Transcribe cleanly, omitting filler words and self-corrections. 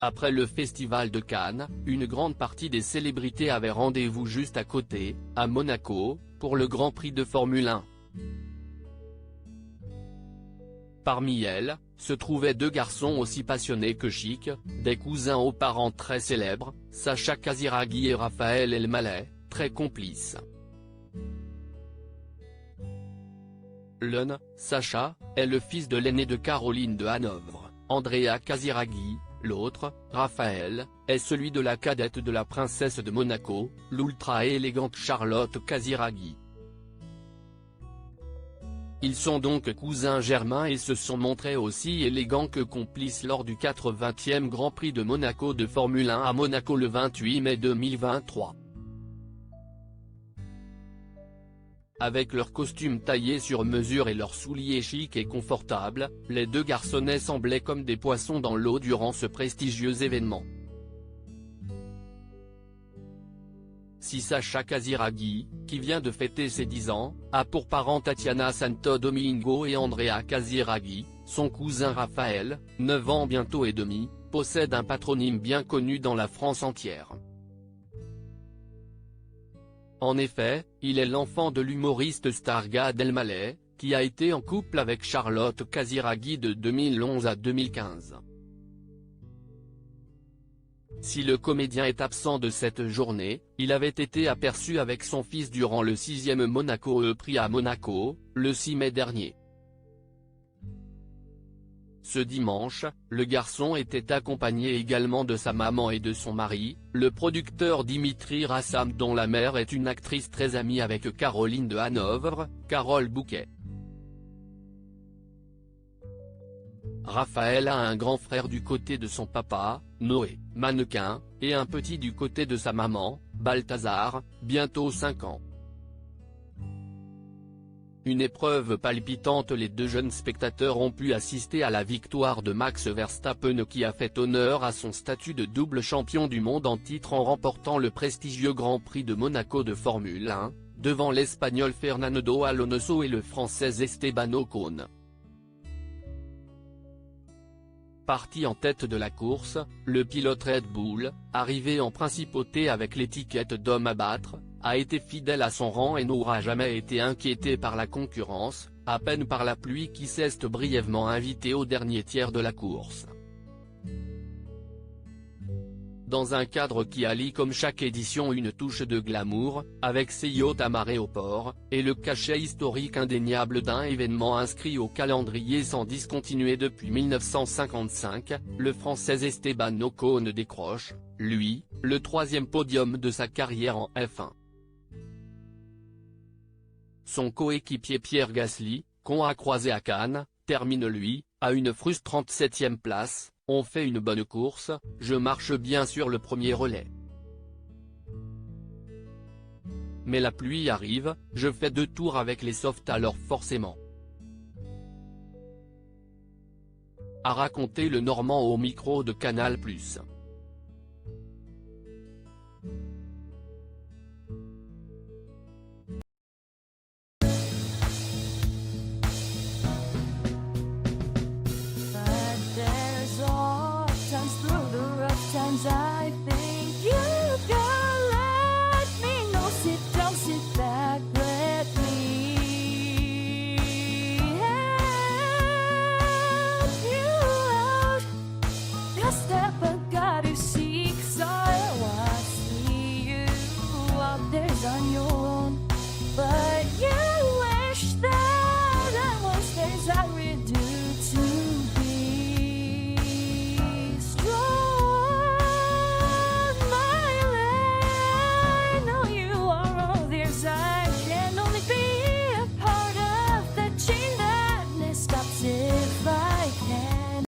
Après le festival de Cannes, une grande partie des célébrités avaient rendez-vous juste à côté, à Monaco, pour le Grand Prix de Formule 1. Parmi elles, se trouvaient deux garçons aussi passionnés que chics, des cousins aux parents très célèbres, Sacha Casiraghi et Raphaël Elmaleh, très complices. L'un, Sacha, est le fils de l'aîné de Caroline de Hanovre, Andrea Casiraghi, l'autre, Raphaël, est celui de la cadette de la princesse de Monaco, l'ultra-élégante Charlotte Casiraghi. Ils sont donc cousins germains et se sont montrés aussi élégants que complices lors du 80e Grand Prix de Monaco de Formule 1 à Monaco le 28 mai 2023. Avec leurs costumes taillés sur mesure et leurs souliers chics et confortables, les deux garçonnets semblaient comme des poissons dans l'eau durant ce prestigieux événement. Si Sacha Casiraghi, qui vient de fêter ses 10 ans, a pour parents Tatiana Santo Domingo et Andrea Casiraghi, son cousin Raphaël, 9 ans bientôt et demi, possède un patronyme bien connu dans la France entière. En effet, il est l'enfant de l'humoriste star Gad Elmaleh, qui a été en couple avec Charlotte Casiraghi de 2011 à 2015. Si le comédien est absent de cette journée, il avait été aperçu avec son fils durant le 6e Monaco Prix à Monaco, le 6 mai dernier. Ce dimanche, le garçon était accompagné également de sa maman et de son mari, le producteur Dimitri Rassam dont la mère est une actrice très amie avec Caroline de Hanovre, Carole Bouquet. Raphaël a un grand frère du côté de son papa, Noé, mannequin, et un petit du côté de sa maman, Balthazar, bientôt 5 ans. Une épreuve palpitante. Les deux jeunes spectateurs ont pu assister à la victoire de Max Verstappen qui a fait honneur à son statut de double champion du monde en titre en remportant le prestigieux Grand Prix de Monaco de Formule 1, devant l'Espagnol Fernando Alonso et le Français Esteban Ocon. Parti en tête de la course, le pilote Red Bull, arrivé en principauté avec l'étiquette d'homme à battre, a été fidèle à son rang et n'aura jamais été inquiété par la concurrence, à peine par la pluie qui s'est brièvement invitée au dernier tiers de la course. Dans un cadre qui allie comme chaque édition une touche de glamour, avec ses yachts amarrés au port, et le cachet historique indéniable d'un événement inscrit au calendrier sans discontinuer depuis 1955, le Français Esteban Ocon décroche, lui, le 3e podium de sa carrière en F1. Son coéquipier Pierre Gasly, qu'on a croisé à Cannes, termine lui, à une frustrante 7e place. On fait une bonne course, je marche bien sur le premier relais. Mais la pluie arrive, je fais 2 tours avec les softs alors forcément. A raconté le Normand au micro de Canal+.